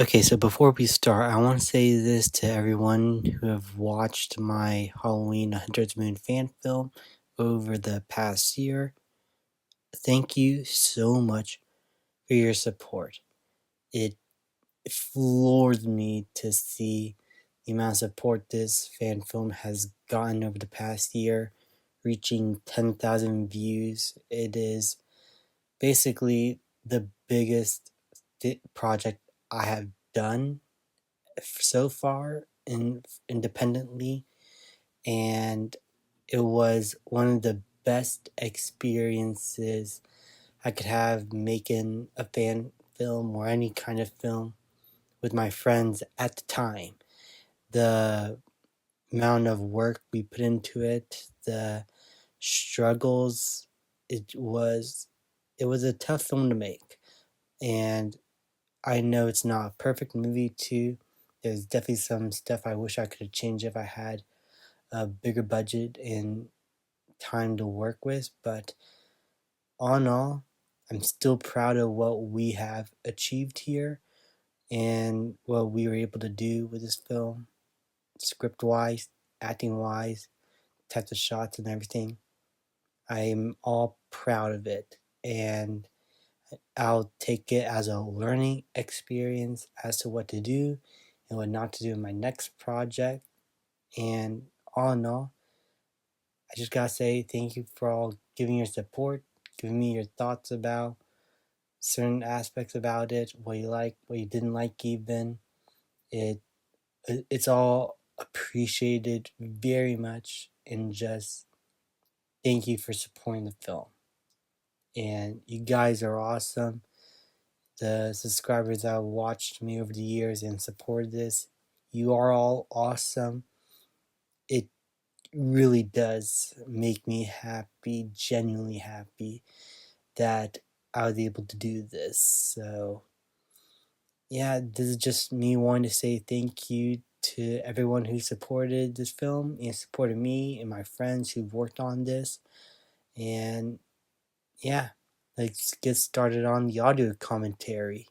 Okay, so before we start, I want to say this to everyone who have watched my Halloween Hunter's Moon fan film over the past year. Thank you so much for your support. It floors me to see the amount of support this fan film has gotten over the past year, reaching 10,000 views. It is basically the biggest project I have done so far independently, and it was one of the best experiences I could have making a fan film or any kind of film with my friends at the time. The amount of work we put into it, the struggles, it was a tough film to make. And I know it's not a perfect movie too. There's definitely some stuff I wish I could have changed if I had a bigger budget and time to work with, but all in all, I'm still proud of what we have achieved here and what we were able to do with this film, script-wise, acting-wise, types of shots and everything. I'm all proud of it, and I'll take it as a learning experience as to what to do and what not to do in my next project. And all in all, I just gotta say thank you for all giving your support, giving me your thoughts about certain aspects about it, what you like, what you didn't like even. It it's all appreciated very much, and just thank you for supporting the film. And you guys are awesome. The subscribers that have watched me over the years and supported this, you are all awesome. It really does make me happy, genuinely happy, that I was able to do this. So, yeah, this is just me wanting to say thank you to everyone who supported this film and supported me and my friends who've worked on this. And yeah, let's get started on the audio commentary.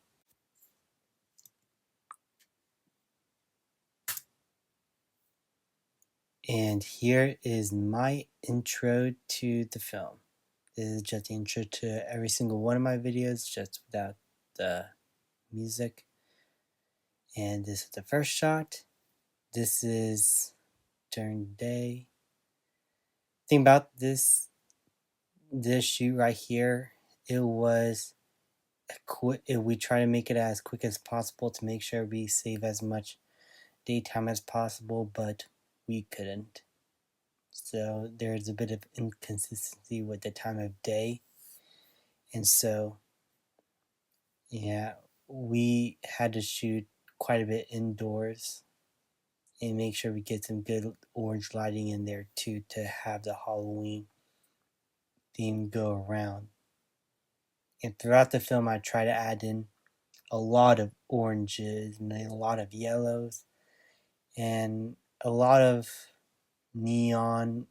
And here is my intro to the film. This is just the intro to every single one of my videos, just without the music. And this is the first shot. This is during the day. Thing about this shoot right here, it was we try to make it as quick as possible to make sure we save as much daytime as possible, but we couldn't. So there's a bit of inconsistency with the time of day. And so, yeah, we had to shoot quite a bit indoors and make sure we get some good orange lighting in there too to have the Halloween theme go around. And throughout the film, I try to add in a lot of oranges and a lot of yellows and a lot of neon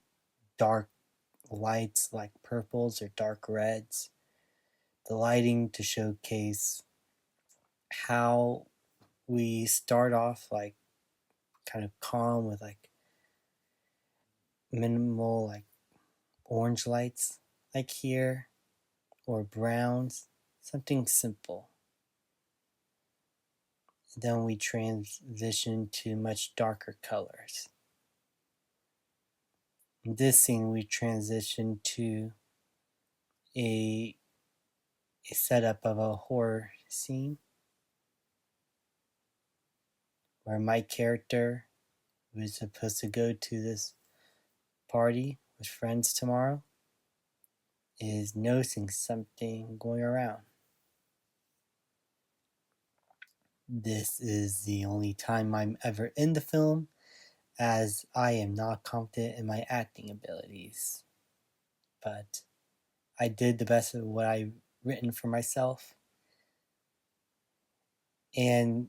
dark lights like purples or dark reds. The lighting to showcase how we start off like kind of calm with like minimal like orange lights like here, or browns, something simple. Then we transition to much darker colors. In this scene, we transition to a setup of a horror scene where my character, who is supposed to go to this party with friends tomorrow, is noticing something going around. This is the only time I'm ever in the film, as I am not confident in my acting abilities. But I did the best of what I've written for myself. And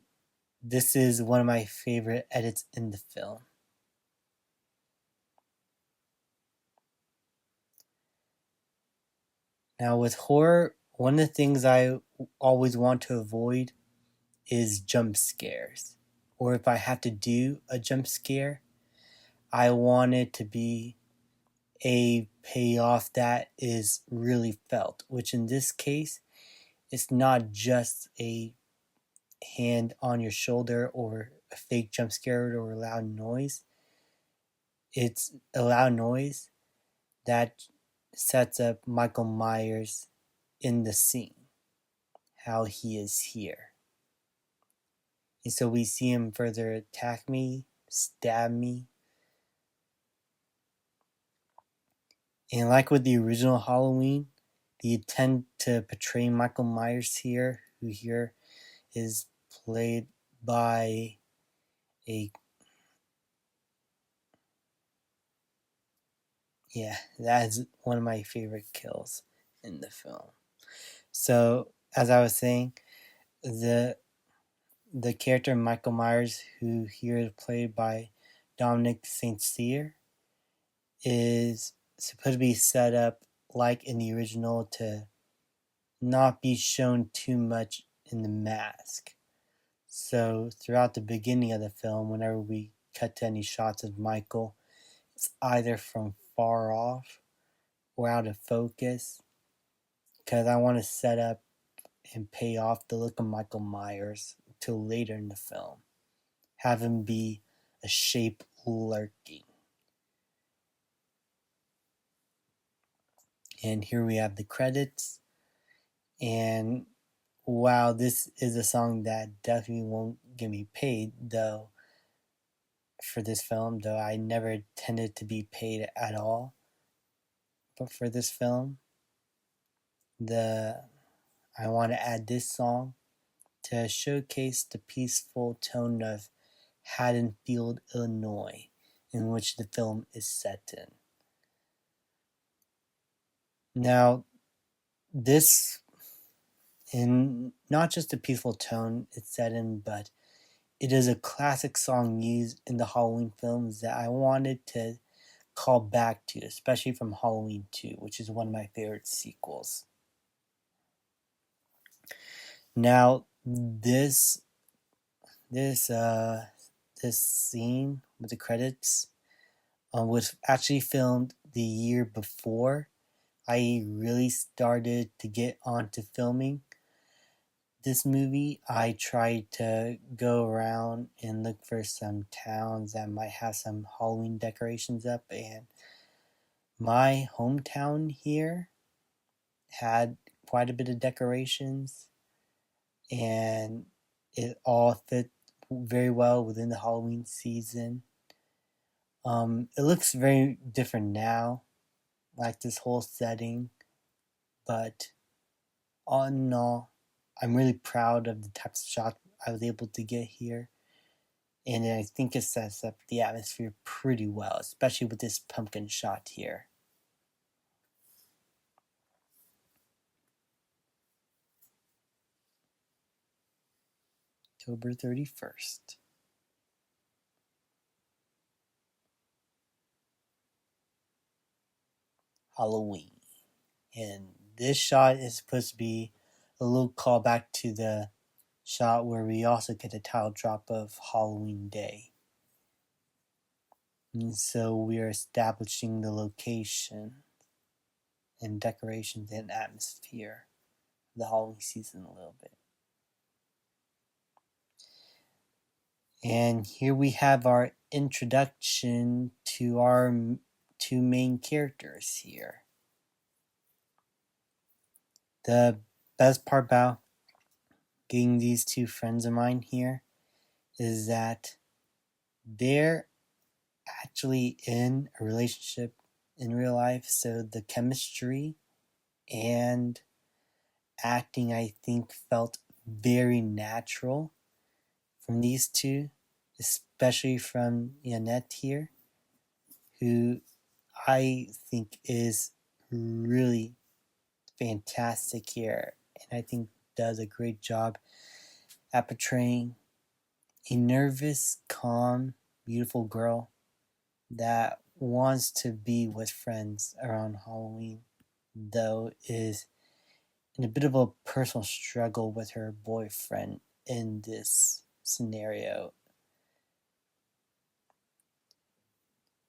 this is one of my favorite edits in the film. Now with horror, one of the things I always want to avoid is jump scares. Or if I have to do a jump scare, I want it to be a payoff that is really felt, which in this case, it's not just a hand on your shoulder or a fake jump scare or a loud noise. It's a loud noise that sets up Michael Myers in the scene, how he is here. And so we see him further attack me, stab me. And like with the original Halloween, the attempt to portray Michael Myers here, who here is played by that is one of my favorite kills in the film. So, as I was saying, the character Michael Myers, who here is played by Dominic St. Cyr, is supposed to be set up like in the original to not be shown too much in the mask. So throughout the beginning of the film, whenever we cut to any shots of Michael, it's either from far off or out of focus, because I want to set up and pay off the look of Michael Myers till later in the film. Have him be a shape lurking. And here we have the credits. And wow, this is a song that definitely won't get me paid, though, for this film, though I never intended to be paid at all. But for this film, I want to add this song to showcase the peaceful tone of Haddonfield, Illinois, in which the film is set in. Now, this, in not just a peaceful tone it's set in, but it is a classic song used in the Halloween films that I wanted to call back to, especially from Halloween 2, which is one of my favorite sequels. Now, this scene with the credits was actually filmed the year before I really started to get onto filming this movie. I tried to go around and look for some towns that might have some Halloween decorations up, and my hometown here had quite a bit of decorations, and it all fit very well within the Halloween season. It looks very different now, like this whole setting, but all in all, I'm really proud of the types of shots I was able to get here, and I think it sets up the atmosphere pretty well, especially with this pumpkin shot here. October 31st. Halloween. And this shot is supposed to be a little callback to the shot where we also get a title drop of Halloween Day. And so we are establishing the location and decorations and atmosphere of the Halloween season a little bit. And here we have our introduction to our two main characters here. The best part about getting these two friends of mine here is that they're actually in a relationship in real life, so the chemistry and acting, I think, felt very natural from these two, especially from Yanet here, who I think is really fantastic here, and I think does a great job at portraying a nervous, calm, beautiful girl that wants to be with friends around Halloween, though is in a bit of a personal struggle with her boyfriend in this scenario.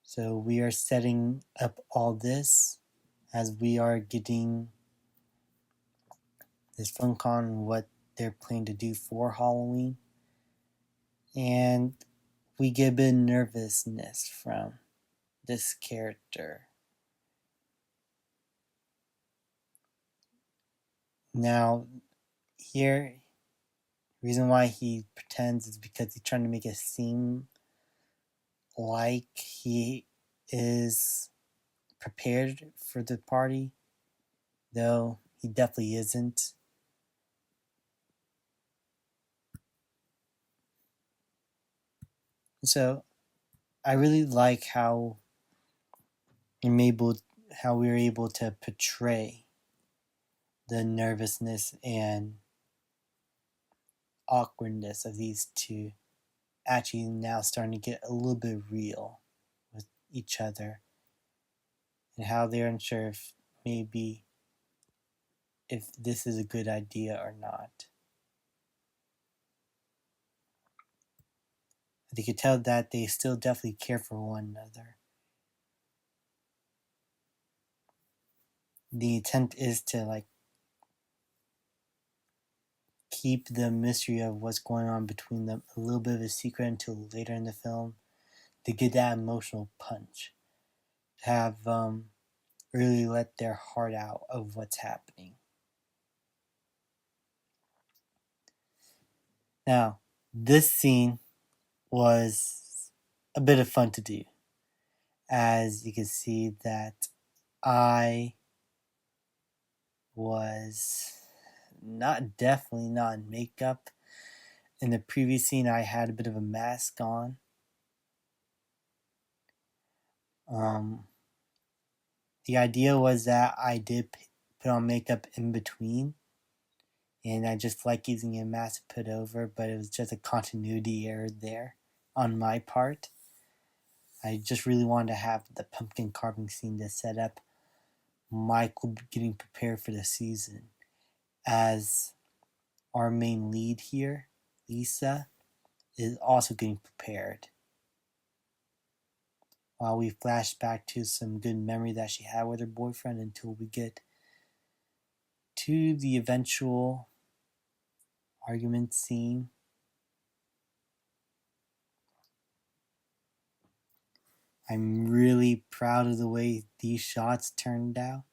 So we are setting up all this as we are getting this phone call on what they're planning to do for Halloween. And we get a bit of nervousness from this character. Now, here, the reason why he pretends is because he's trying to make it seem like he is prepared for the party, though he definitely isn't. So I really like how we were able to portray the nervousness and awkwardness of these two actually now starting to get a little bit real with each other, and how they're unsure if maybe if this is a good idea or not. But you could tell that they still definitely care for one another. The intent is to keep the mystery of what's going on between them a little bit of a secret until later in the film, to get that emotional punch, to have really let their heart out of what's happening. Now, this scene was a bit of fun to do, as you can see that I was definitely not in makeup. In the previous scene, I had a bit of a mask on. The idea was that I did put on makeup in between, and I just like using a mask to put over, but it was just a continuity error there on my part. I just really wanted to have the pumpkin carving scene to set up Michael getting prepared for the season, as our main lead here, Lisa, is also getting prepared. While we flash back to some good memory that she had with her boyfriend until we get to the eventual argument scene. I'm really proud of the way these shots turned out.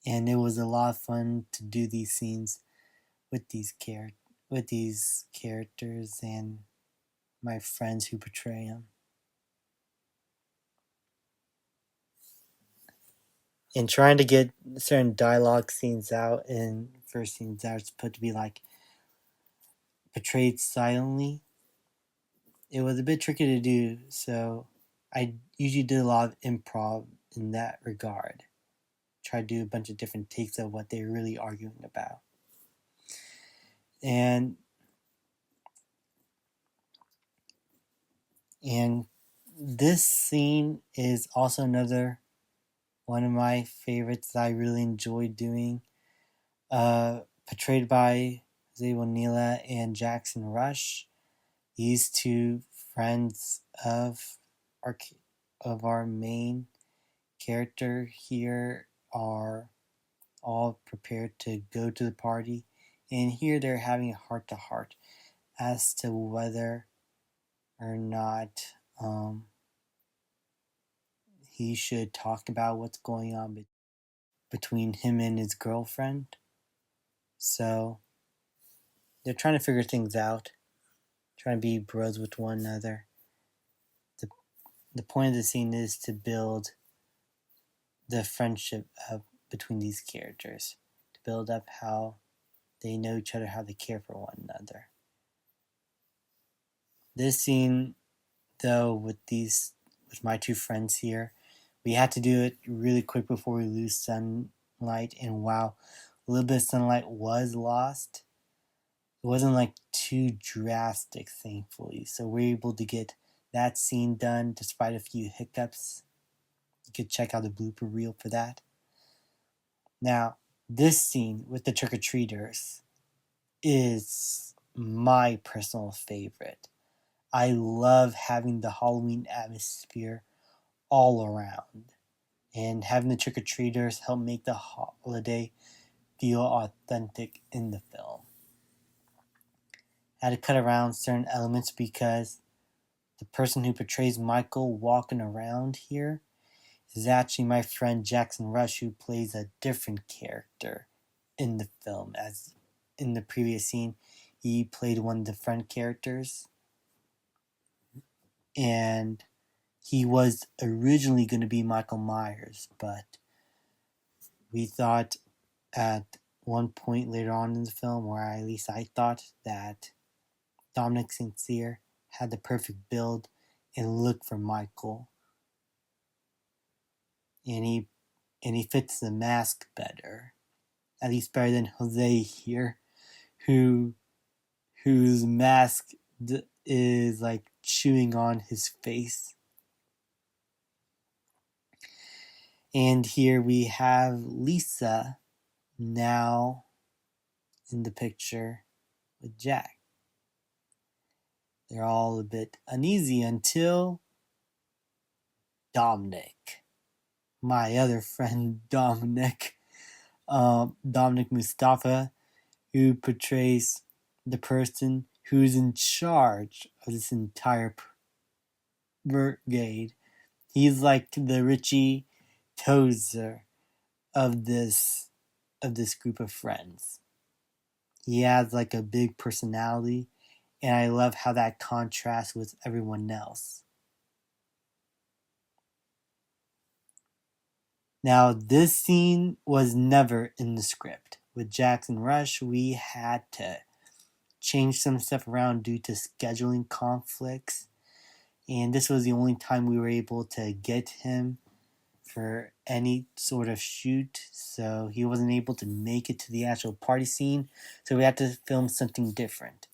And it was a lot of fun to do these scenes with these characters and my friends who portray them. And trying to get certain dialogue scenes out and first scenes that are supposed to be portrayed silently, it was a bit tricky to do, so I usually did a lot of improv in that regard. Try to do a bunch of different takes of what they're really arguing about. And this scene is also another one of my favorites that I really enjoyed doing. Portrayed by Bonilla and Jackson Rush. These two friends of our main character here are all prepared to go to the party, and here they're having a heart-to-heart as to whether or not he should talk about what's going on between him and his girlfriend. So they're trying to figure things out, trying to be bros with one another. The point of the scene is to build the friendship up between these characters, to build up how they know each other, how they care for one another. This scene, though, with my two friends here, we had to do it really quick before we lose sunlight, and while a little bit of sunlight was lost, it wasn't too drastic, thankfully. So we're able to get that scene done despite a few hiccups. You could check out the blooper reel for that. Now, this scene with the trick-or-treaters is my personal favorite. I love having the Halloween atmosphere all around, and having the trick-or-treaters help make the holiday feel authentic in the film. I had to cut around certain elements because the person who portrays Michael walking around here is actually my friend Jackson Rush, who plays a different character in the film. As in the previous scene, he played one of the front characters, and he was originally going to be Michael Myers, but we thought at one point later on in the film, or at least I thought, that Dominic Sincere had the perfect build and look for Michael, and he fits the mask better, at least better than Jose here, whose mask is like chewing on his face. And here we have Lisa now in the picture with Jack. They're all a bit uneasy until Dominic, my other friend Dominic, Dominic Mustafa, who portrays the person who's in charge of this entire brigade. He's like the Richie Tozer of this group of friends. He has like a big personality, and I love how that contrasts with everyone else. Now, this scene was never in the script. With Jackson Rush, we had to change some stuff around due to scheduling conflicts, and this was the only time we were able to get him for any sort of shoot, so he wasn't able to make it to the actual party scene, so we had to film something different,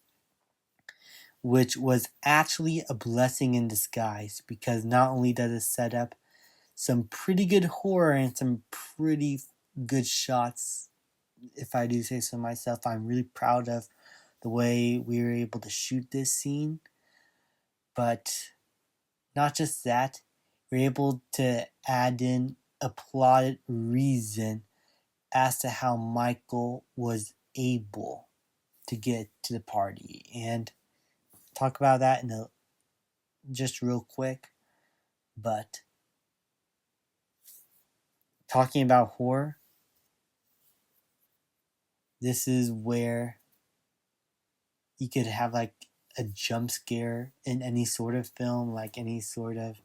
which was actually a blessing in disguise, because not only does it set up some pretty good horror and some pretty good shots, if I do say so myself. I'm really proud of the way we were able to shoot this scene, but not just that, we're able to add in a plotted reason as to how Michael was able to get to the party, and talk about that in just real quick. But talking about horror, this is where you could have like a jump scare in any sort of film, like any sort of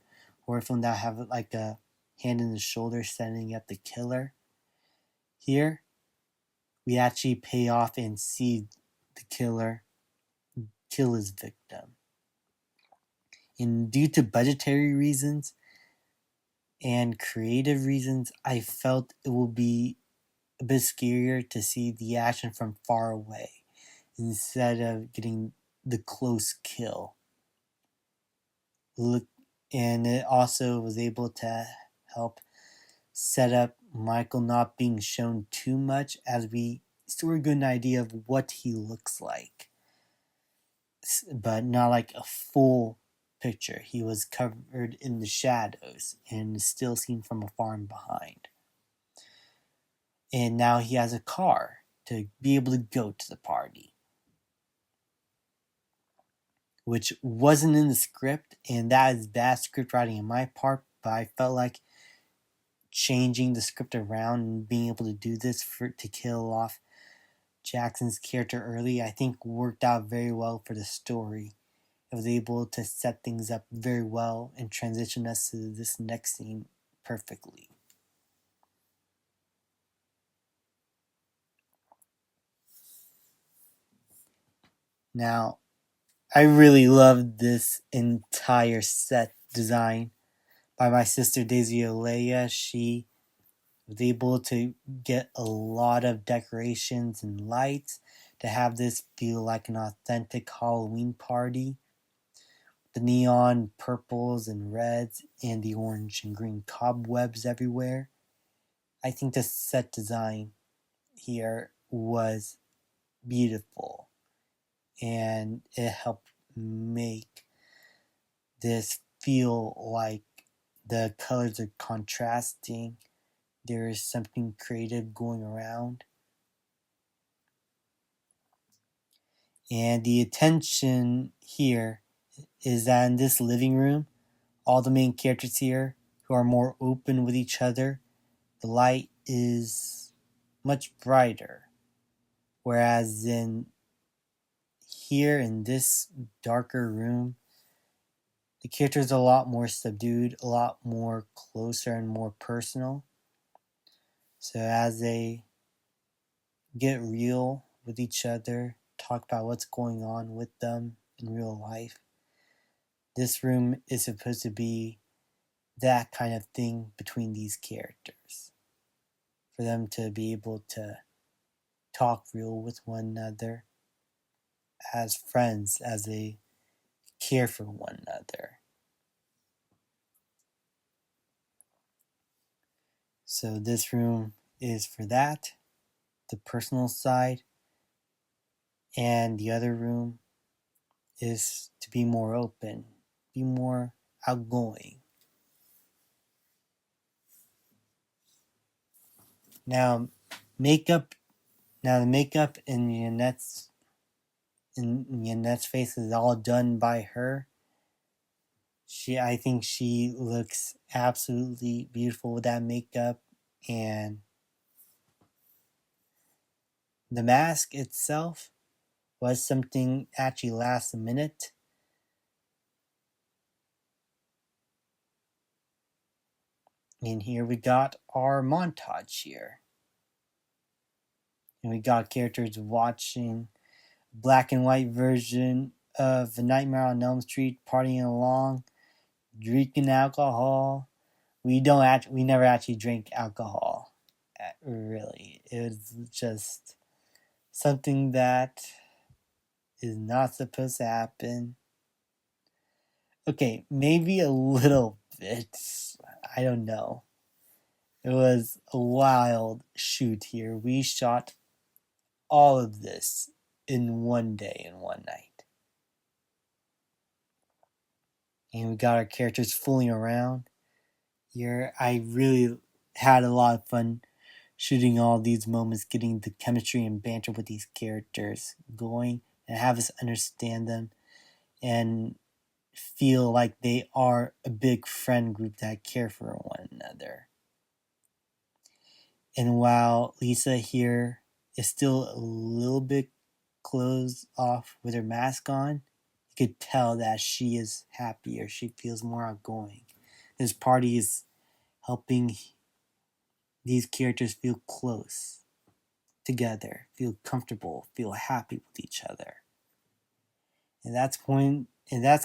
horror film that have like a hand in the shoulder setting up the killer. Here, we actually pay off and see the killer kill his victim. And due to budgetary reasons and creative reasons, I felt it will be a bit scarier to see the action from far away instead of getting the close kill. And it also was able to help set up Michael not being shown too much, as we sort of get an idea of what he looks like, but not like a full picture. He was covered in the shadows and still seen from afar and behind. And now he has a car to be able to go to the party, which wasn't in the script, and that is bad script writing on my part, but I felt like changing the script around and being able to do this to kill off Jackson's character early, I think worked out very well for the story. It was able to set things up very well and transition us to this next scene perfectly. Now, I really loved this entire set design by my sister Daisy Olaya. She was able to get a lot of decorations and lights to have this feel like an authentic Halloween party. The neon purples and reds and the orange and green cobwebs everywhere. I think the set design here was beautiful, and it helped make this feel like the colors are contrasting. There is something creative going around. And the attention here is that in this living room, all the main characters here who are more open with each other, the light is much brighter. Whereas in here in this darker room, the characters are a lot more subdued, a lot more closer and more personal. So as they get real with each other, talk about what's going on with them in real life, this room is supposed to be that kind of thing between these characters. For them to be able to talk real with one another as friends, as they care for one another. So this room is for that, the personal side, and the other room is to be more open, be more outgoing. Now, makeup. Now the makeup in Yanet's face is all done by her. I think she looks absolutely beautiful with that makeup, and the mask itself was something actually last minute. And here we got our montage here. And we got characters watching black and white version of The Nightmare on Elm Street, partying along, drinking alcohol. We never actually drink alcohol. Really. It was just something that is not supposed to happen. Okay, maybe a little bit. I don't know. It was a wild shoot here. We shot all of this in one day and one night. And we got our characters fooling around here. I really had a lot of fun shooting all these moments, getting the chemistry and banter with these characters going, and have us understand them and feel like they are a big friend group that care for one another. And while Lisa here is still a little bit closed off with her mask on, you could tell that she is happier. She feels more outgoing. This party is helping these characters feel close together, feel comfortable, feel happy with each other. And that's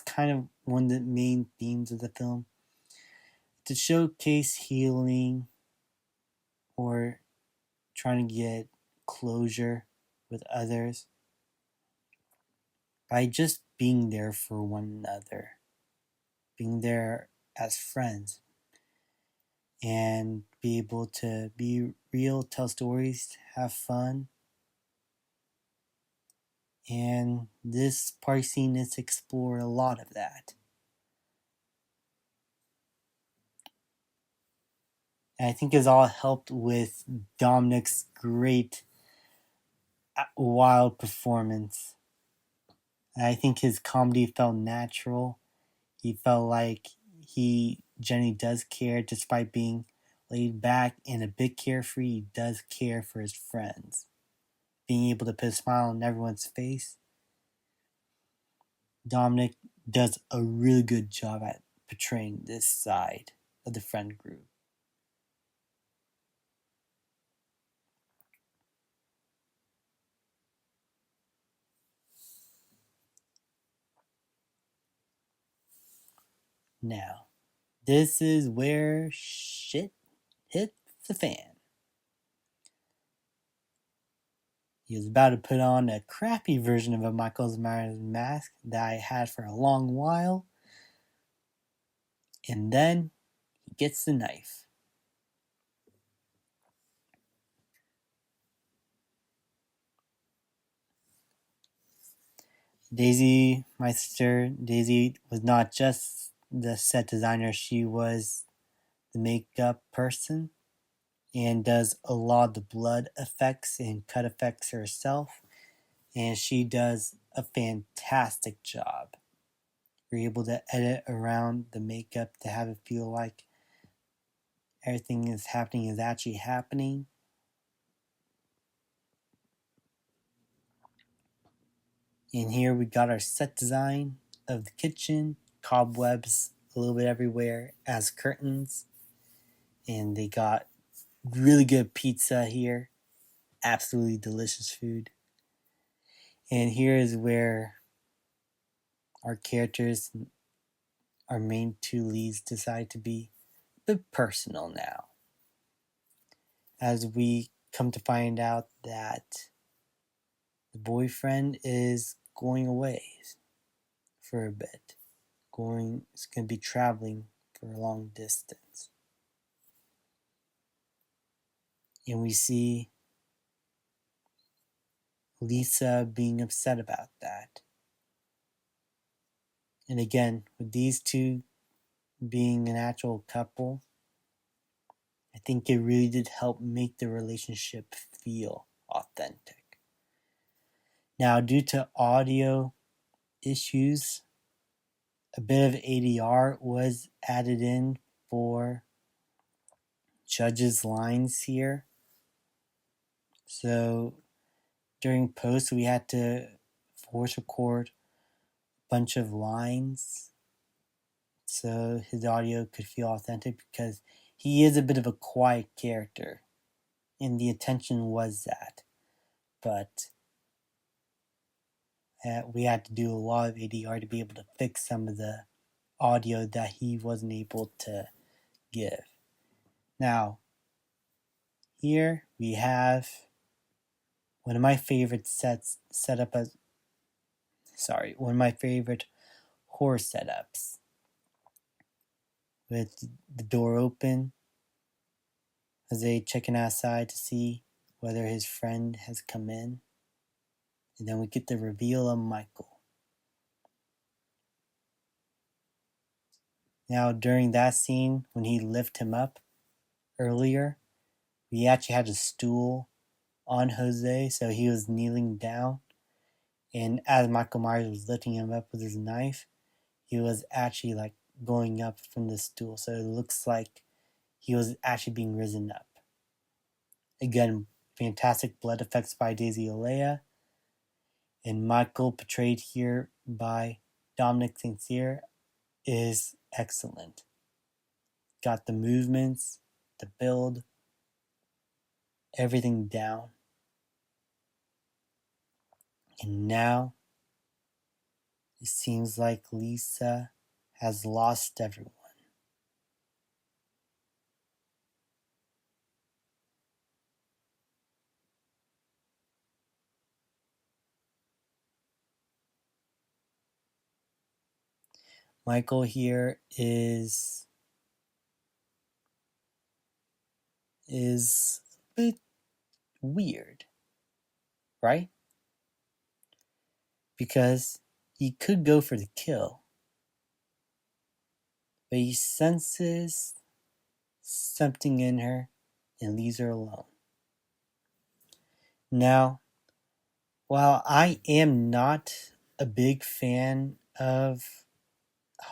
kind of one of the main themes of the film. To showcase healing or trying to get closure with others by just being there for one another, being there as friends, and be able to be real, tell stories, have fun. And this party scene is to explore a lot of that. And I think it's all helped with Dominic's great, wild performance. And I think his comedy felt natural. He felt like he genuinely does care, despite being laid back and a bit carefree. He does care for his friends. Being able to put a smile on everyone's face. Dominic does a really good job at portraying this side of the friend group. Now, this is where shit hits the fan. He was about to put on a crappy version of a Michael Myers mask that I had for a long while, and then he gets the knife. Daisy, my sister, Daisy was not just the set designer, she was the makeup person and does a lot of the blood effects and cut effects herself. And she does a fantastic job. We're able to edit around the makeup to have it feel like everything is happening is actually happening. And here we got our set design of the kitchen, cobwebs a little bit everywhere as curtains. And they got really good pizza here, absolutely delicious food. And here is where our characters, our main two leads, decide to be a bit personal now. As we come to find out that the boyfriend is going away for a bit. It's going to be traveling for a long distance. And we see Lisa being upset about that. And again, with these two being an actual couple, I think it really did help make the relationship feel authentic. Now, due to audio issues, a bit of ADR was added in for Judge's lines here. So during post, we had to voice record a bunch of lines so his audio could feel authentic, because he is a bit of a quiet character, and the intention was that. But we had to do a lot of ADR to be able to fix some of the audio that he wasn't able to give. Now, here we have one of my favorite one of my favorite horror setups, with the door open, Jose checking outside to see whether his friend has come in, and then we get the reveal of Michael. Now, during that scene, when he lifted him up earlier, we actually had a stool on Jose, so he was kneeling down, and as Michael Myers was lifting him up with his knife, he was actually like going up from the stool, so it looks like he was actually being risen up. Again, fantastic blood effects by Daisy Olaya, and Michael, portrayed here by Dominic Sincere, is excellent. Got the movements, the build, everything down. And now it seems like Lisa has lost everyone. Michael here is a bit weird, right? Because he could go for the kill, but he senses something in her and leaves her alone. Now, while I am not a big fan of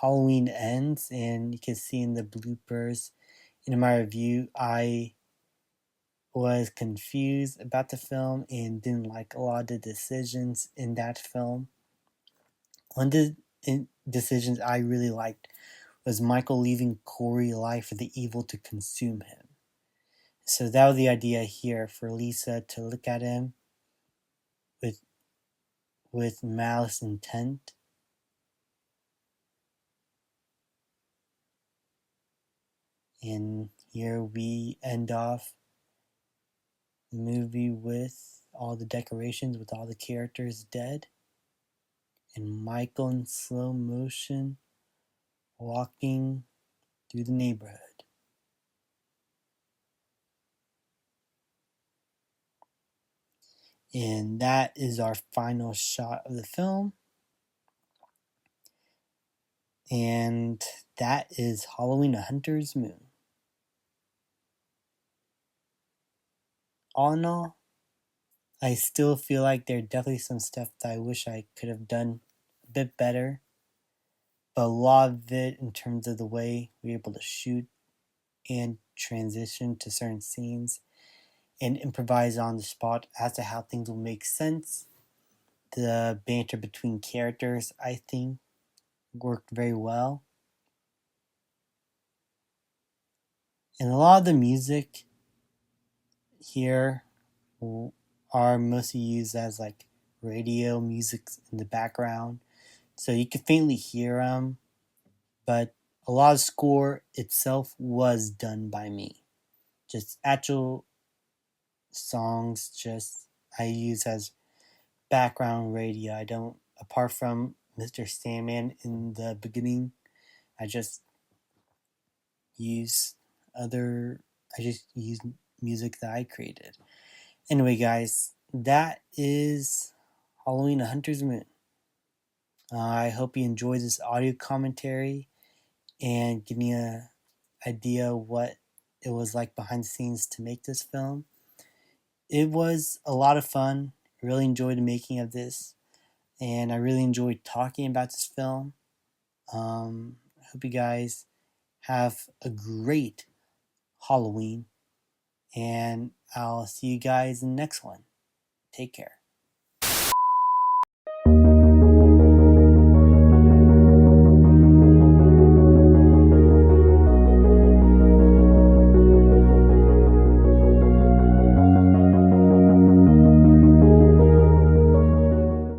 Halloween Ends, and you can see in the bloopers in my review, I was confused about the film and didn't like a lot of the decisions in that film. One of the decisions I really liked was Michael leaving Corey alive for the evil to consume him. So that was the idea here, for Lisa to look at him with malice intent. And here we end off the movie with all the decorations, with all the characters dead, and Michael in slow motion walking through the neighborhood. And that is our final shot of the film. And that is Halloween A Hunter's Moon. All in all, I still feel like there are definitely some stuff that I wish I could have done a bit better. But a lot of it, in terms of the way we were able to shoot and transition to certain scenes and improvise on the spot as to how things will make sense, the banter between characters, I think, worked very well. And a lot of the music here are mostly used as like radio music in the background, so you can faintly hear them, but a lot of score itself was done by me. Just actual songs, just I use as background radio. I don't, apart from Mr. Sandman in the beginning, I just use other, I just use music that I created. Anyway, guys, that is Halloween A Hunter's Moon. I hope you enjoyed this audio commentary and give me an idea what it was like behind the scenes to make this film. It was a lot of fun. I really enjoyed the making of this, and I really enjoyed talking about this film. I hope you guys have a great Halloween, and I'll see you guys in the next one. Take care.